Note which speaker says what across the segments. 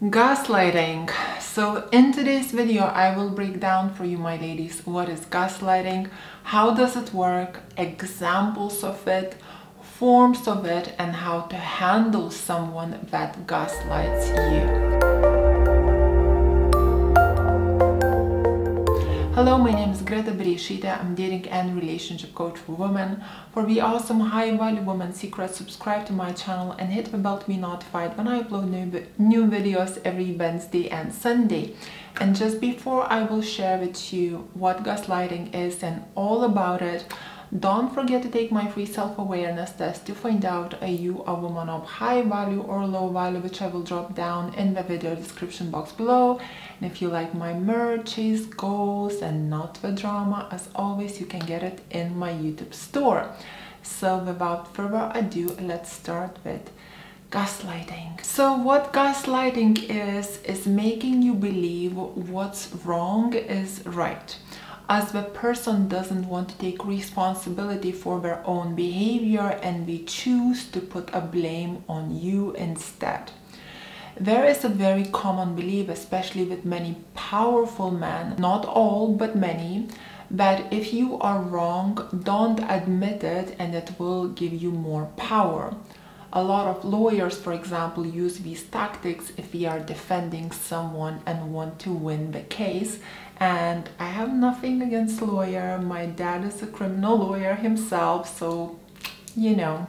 Speaker 1: Gaslighting. So in today's video I will break down for you, my ladies, what is gaslighting, how does it work, examples of it, forms of it, and how to handle someone that gaslights you. Hello, my name is Greta Bereisaite. I'm dating and relationship coach for women. For the awesome high value woman secrets, subscribe to my channel and hit the bell to be notified when I upload new videos every Wednesday and Sunday. And just before I will share with you what gaslighting is and all about it, don't forget to take my free self-awareness test to find out are you a woman of high value or low value, which I will drop down in the video description box below. And if you like my merches, goals, and not the drama, as always, you can get it in my YouTube store. So without further ado, let's start with gaslighting. So what gaslighting is making you believe what's wrong is right, as the person doesn't want to take responsibility for their own behavior and they choose to put a blame on you instead. There is a very common belief, especially with many powerful men, not all but many, that if you are wrong, don't admit it and it will give you more power. A lot of lawyers, for example, use these tactics if they are defending someone and want to win the case. And I have nothing against lawyer. My dad is a criminal lawyer himself, so you know,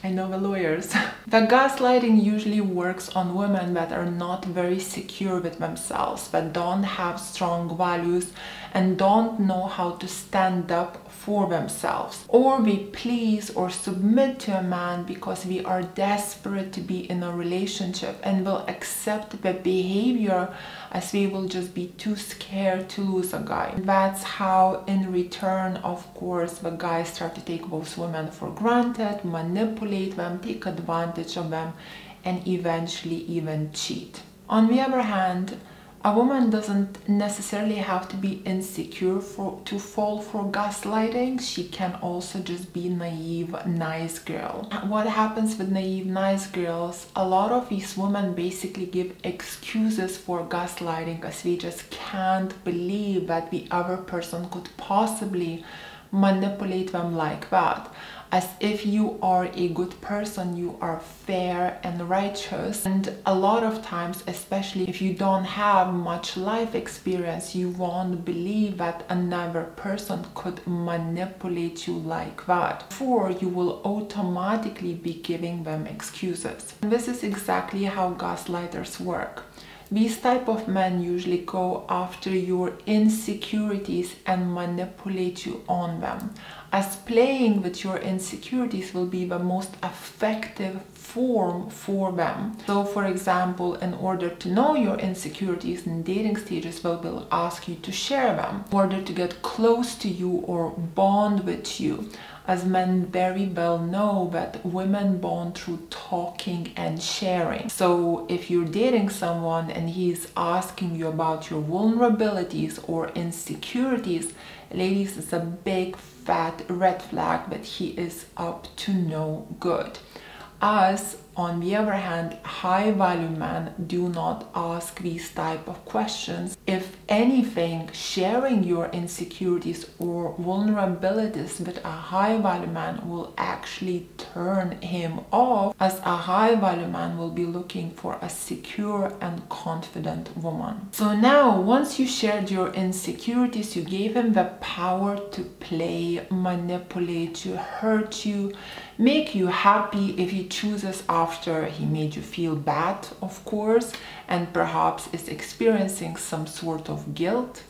Speaker 1: I know the lawyers. The gaslighting usually works on women that are not very secure with themselves, that don't have strong values and don't know how to stand up for themselves, or we please or submit to a man because we are desperate to be in a relationship and will accept the behavior as we will just be too scared to lose a guy. That's how in return, of course, the guys start to take those women for granted, manipulate them, take advantage of them, and eventually even cheat. On the other hand, a woman doesn't necessarily have to be insecure to fall for gaslighting. She can also just be naive, nice girl. What happens with naive, nice girls? A lot of these women basically give excuses for gaslighting as they just can't believe that the other person could possibly manipulate them like that. As if you are a good person, you are fair and righteous. And a lot of times, especially if you don't have much life experience, you won't believe that another person could manipulate you like that. For you will automatically be giving them excuses. And this is exactly how gaslighters work. These type of men usually go after your insecurities and manipulate you on them, as playing with your insecurities will be the most effective form for them. So for example, in order to know your insecurities in dating stages, they will ask you to share them in order to get close to you or bond with you. As men very well know that women bond through talking and sharing. So if you're dating someone and he's asking you about your vulnerabilities or insecurities, ladies, it's a big fat red flag that he is up to no good. As on the other hand, high value men do not ask these type of questions. If anything, sharing your insecurities or vulnerabilities with a high value man will actually turn him off, as a high value man will be looking for a secure and confident woman. So now, once you shared your insecurities, you gave him the power to play, manipulate you, hurt you, make you happy if he chooses after he made you feel bad, of course, and perhaps is experiencing some sort of guilt.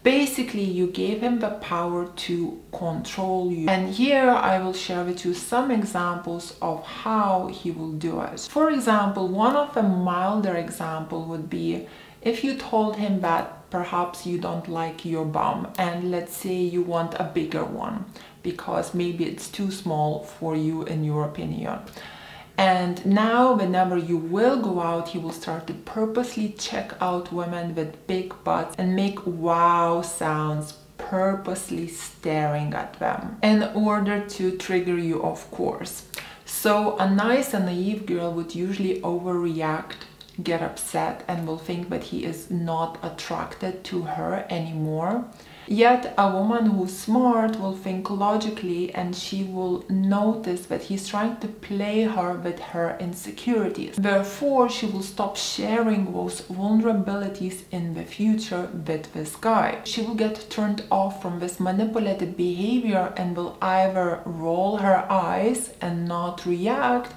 Speaker 1: Basically, you gave him the power to control you. And here I will share with you some examples of how he will do it. For example, one of the milder example would be if you told him that perhaps you don't like your bum and let's say you want a bigger one because maybe it's too small for you in your opinion. And now whenever you will go out, he will start to purposely check out women with big butts and make wow sounds, purposely staring at them in order to trigger you, of course. So a nice and naive girl would usually overreact get upset and will think that he is not attracted to her anymore. Yet a woman who's smart will think logically, and she will notice that he's trying to play her with her insecurities. Therefore, she will stop sharing those vulnerabilities in the future with this guy. She will get turned off from this manipulative behavior and will either roll her eyes and not react,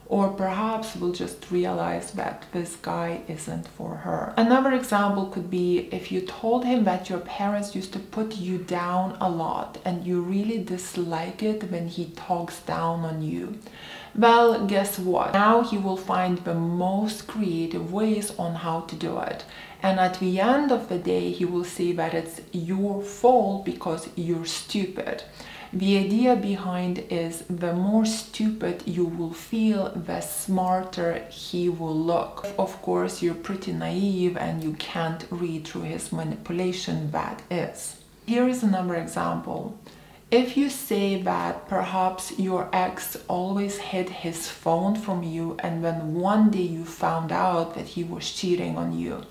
Speaker 1: or perhaps will just realize that this guy isn't for her. Another example could be if you told him that your parents used to put you down a lot and you really dislike it when he talks down on you. Well, guess what? Now he will find the most creative ways on how to do it. And at the end of the day, he will say that it's your fault because you're stupid. The idea behind is the more stupid you will feel, the smarter he will look. Of course, you're pretty naive and you can't read through his manipulation, that is. Here is another example. If you say that perhaps your ex always hid his phone from you and then one day you found out that he was cheating on you,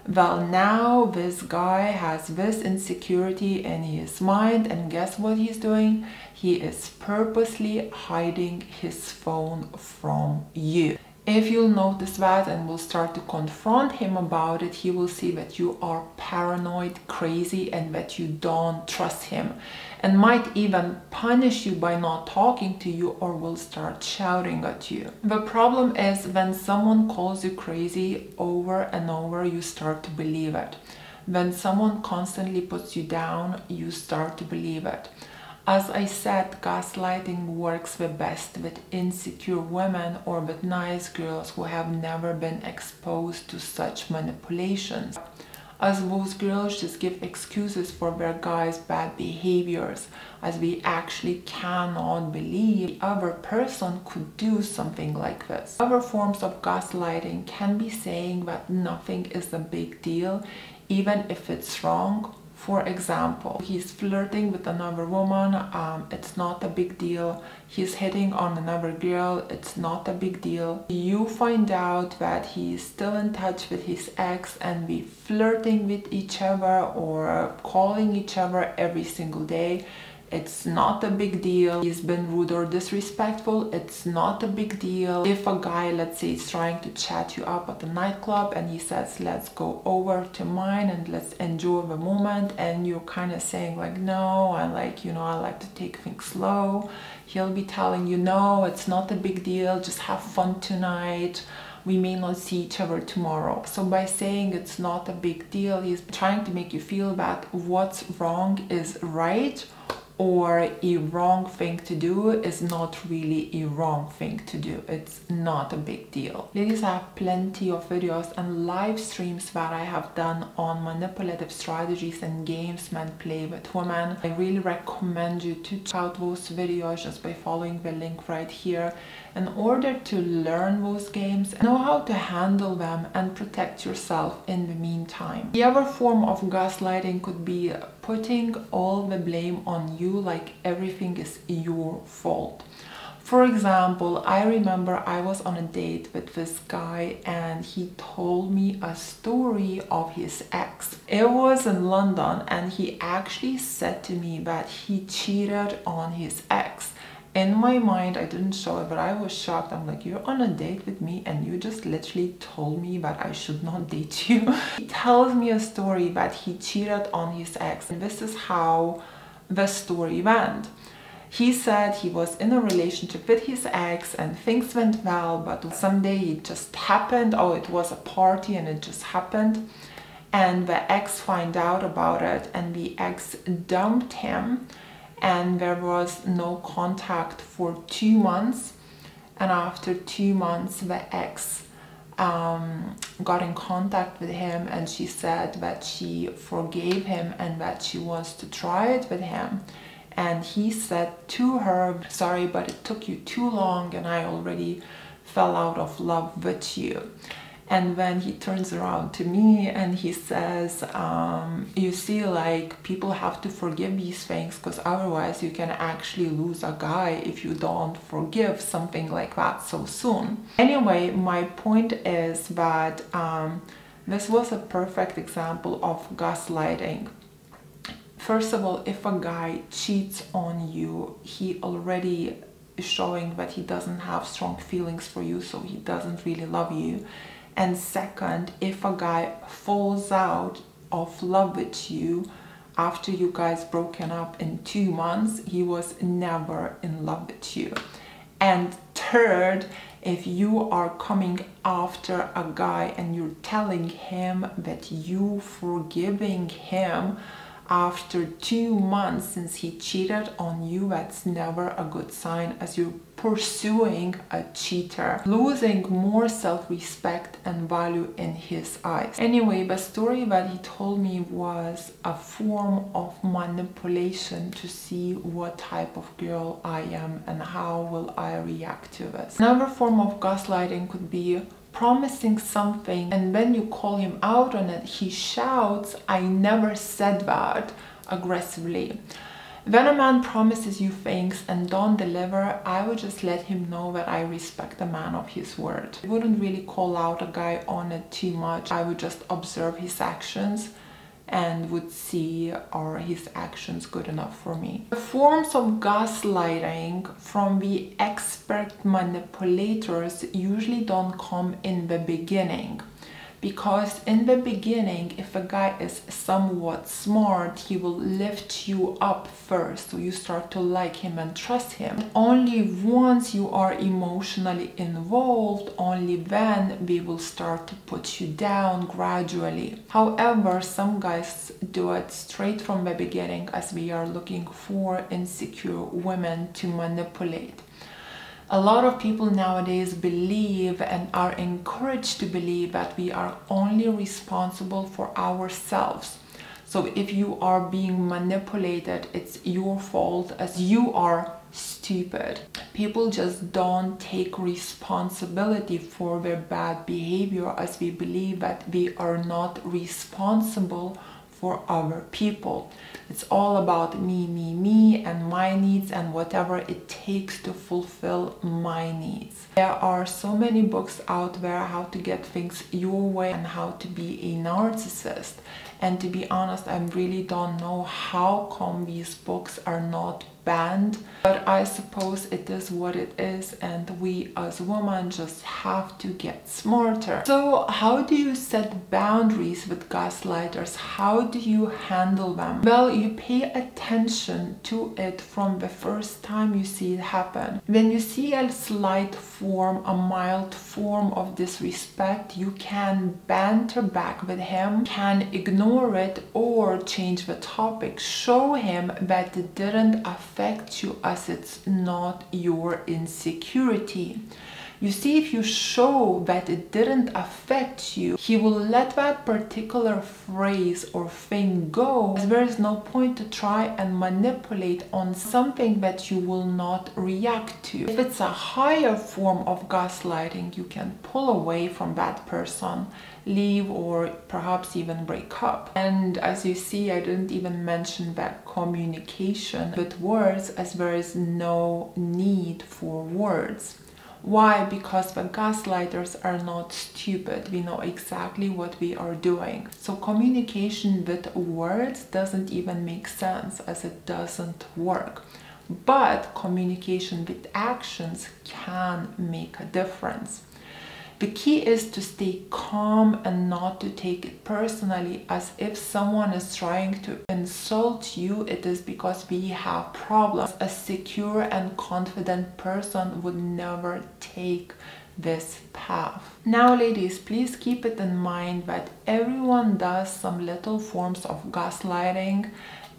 Speaker 1: well, now this guy has this insecurity in his mind, and guess what he's doing? He is purposely hiding his phone from you. If you'll notice that and will start to confront him about it, he will see that you are paranoid, crazy, and that you don't trust him, and might even punish you by not talking to you, or will start shouting at you. The problem is when someone calls you crazy over and over, you start to believe it. When someone constantly puts you down, you start to believe it. As I said, gaslighting works the best with insecure women or with nice girls who have never been exposed to such manipulations, as those girls just give excuses for their guys' bad behaviors, as we actually cannot believe the other person could do something like this. Other forms of gaslighting can be saying that nothing is a big deal, even if it's wrong. For example, he's flirting with another woman, it's not a big deal. He's hitting on another girl, it's not a big deal. You find out that he's still in touch with his ex and be flirting with each other or calling each other every single day. It's not a big deal. He's been rude or disrespectful. It's not a big deal. If a guy, let's say, is trying to chat you up at the nightclub and he says, let's go over to mine and let's enjoy the moment, and you're kind of saying like, no, I like to take things slow. He'll be telling you, no, it's not a big deal. Just have fun tonight. We may not see each other tomorrow. So by saying it's not a big deal, he's trying to make you feel that what's wrong is right, or a wrong thing to do is not really a wrong thing to do. It's not a big deal. Ladies, I have plenty of videos and live streams that I have done on manipulative strategies and games men play with women. I really recommend you to check out those videos just by following the link right here in order to learn those games, know how to handle them, and protect yourself in the meantime. The other form of gaslighting could be putting all the blame on you, like everything is your fault. For example, I remember I was on a date with this guy and he told me a story of his ex. It was in London and he actually said to me that he cheated on his ex. In my mind, I didn't show it, but I was shocked. I'm like, you're on a date with me and you just literally told me that I should not date you. He tells me a story that he cheated on his ex, and this is how the story went. He said he was in a relationship with his ex and things went well, but someday it just happened. Oh, it was a party and it just happened. And the ex found out about it and the ex dumped him. And there was no contact for 2 months, and after 2 months the ex got in contact with him, and she said that she forgave him and that she wants to try it with him. And he said to her, sorry, but it took you too long and I already fell out of love with you. And when he turns around to me and he says, you see, like, people have to forgive these things, because otherwise you can actually lose a guy if you don't forgive something like that so soon. Anyway, my point is that this was a perfect example of gaslighting. First of all, if a guy cheats on you, he already is showing that he doesn't have strong feelings for you, so he doesn't really love you. And second, if a guy falls out of love with you after you guys broken up in 2 months, he was never in love with you. And third, if you are coming after a guy and you're telling him that you forgiving him after 2 months since he cheated on you, that's never a good sign, as you're pursuing a cheater, losing more self-respect and value in his eyes. Anyway, the story that he told me was a form of manipulation to see what type of girl I am and how will I react to this. Another form of gaslighting could be promising something, and when you call him out on it, he shouts, "I never said that," aggressively. When a man promises you things and don't deliver, I would just let him know that I respect the man of his word. I wouldn't really call out a guy on it too much. I would just observe his actions and would see, are his actions good enough for me. The forms of gaslighting from the expert manipulators usually don't come in the beginning. Because in the beginning, if a guy is somewhat smart, he will lift you up first, so you start to like him and trust him. Only once you are emotionally involved, only then we will start to put you down gradually. However, some guys do it straight from the beginning, as we are looking for insecure women to manipulate. A lot of people nowadays believe and are encouraged to believe that we are only responsible for ourselves. So if you are being manipulated, it's your fault, as you are stupid. People just don't take responsibility for their bad behavior, as we believe that we are not responsible for other people. It's all about me, and my needs and whatever it takes to fulfill my needs. There are so many books out there how to get things your way and how to be a narcissist. And to be honest, I really don't know how come these books are not banned, but I suppose it is what it is, and we as women just have to get smarter. So how do you set boundaries with gaslighters? How do you handle them? Well, you pay attention to it from the first time you see it happen. When you see a slight form, a mild form of disrespect, you can banter back with him, can ignore it or change the topic. Show him that it didn't affect you, as it's not your insecurity. You see, if you show that it didn't affect you, he will let that particular phrase or thing go, as there is no point to try and manipulate on something that you will not react to. If it's a higher form of gaslighting, you can pull away from that person, leave, or perhaps even break up. And as you see, I didn't even mention that communication with words, as there is no need for words. Why? Because the gaslighters are not stupid. We know exactly what we are doing. So communication with words doesn't even make sense, as it doesn't work. But communication with actions can make a difference. The key is to stay calm and not to take it personally, as if someone is trying to insult you, it is because we have problems. A secure and confident person would never take this path. Now, ladies, please keep it in mind that everyone does some little forms of gaslighting,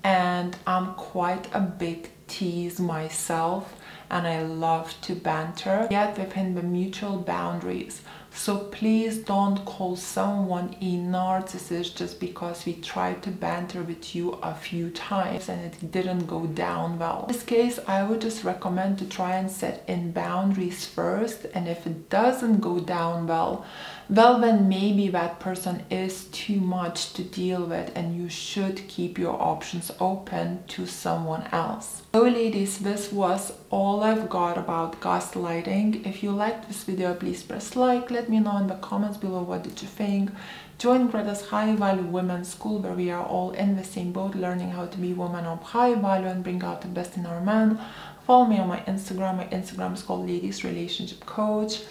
Speaker 1: and I'm quite a big tease myself, and I love to banter, yet within the mutual boundaries. So please don't call someone a narcissist just because we tried to banter with you a few times and it didn't go down well. In this case, I would just recommend to try and set in boundaries first, and if it doesn't go down well, well, then maybe that person is too much to deal with and you should keep your options open to someone else. So ladies, this was all I've got about gaslighting. If you liked this video, please press like. Let me know in the comments below what did you think. Join Greta's High Value Women's School, where we are all in the same boat, learning how to be women of high value and bring out the best in our men. Follow me on my Instagram. My Instagram is called Ladies Relationship Coach.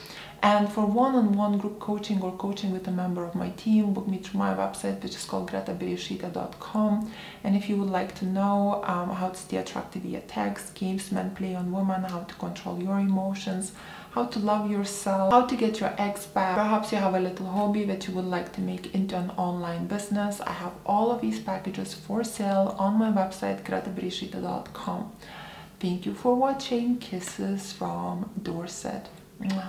Speaker 1: And for one-on-one group coaching or coaching with a member of my team, book me through my website, which is called Bereisaite.com. And if you would like to know how to stay attractive via text, games men play on women, how to control your emotions, how to love yourself, how to get your ex back, perhaps you have a little hobby that you would like to make into an online business, I have all of these packages for sale on my website, Bereisaite.com. Thank you for watching. Kisses from Dorset. Mwah.